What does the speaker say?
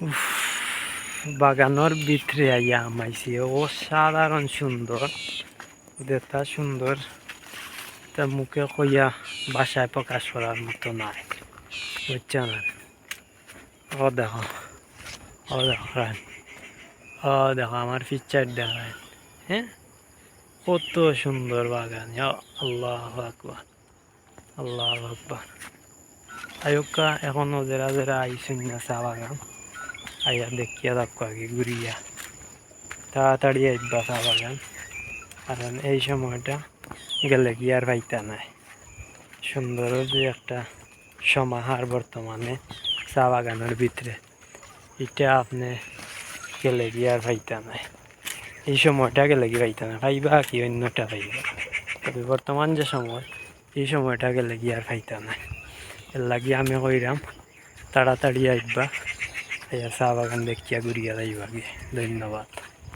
উফ, বাগানোর ভিতরে আইয়া আমাইছি অসাধারণ সুন্দর, যেটা সুন্দর তা মুখে কইয়া বাসায় প্রকাশ করার মতো নাই, বুঝছো না? ও দেখো, ও দেখো রান, ও দেখো আমার পিকচার দেখায়, হ্যাঁ, কত সুন্দর বাগান, আল্লাহ আকবার, আল্লাহ আকবার। আয়োকা এখনো যারা যারা আইসেন না চা বাগান, আইয়া দেখিয়া থাকো আগে ঘুরিয়া, তাড়াতাড়ি আইবা চা বাগান, কারণ এই সময়টা গেলে কি আর পাইতা নাই। সুন্দর যে একটা সমাহার বর্তমানে চা বাগানের ভিতরে, এটা আপনি গেলে কি আর পাইতা নাই। এই সময়টা গেলে কি পাইতা না, পাইবা কি অন্যটা পাইবা, তবে বর্তমান যে সময়, এই সময়টা গেলে কি আর পাইতা নাই। এর লাগি আমি কইরাম তাড়াতাড়ি আইবা, চা বাগান দেখিয়া ঘুরিয়া যাইবা গিয়ে। ধন্যবাদ।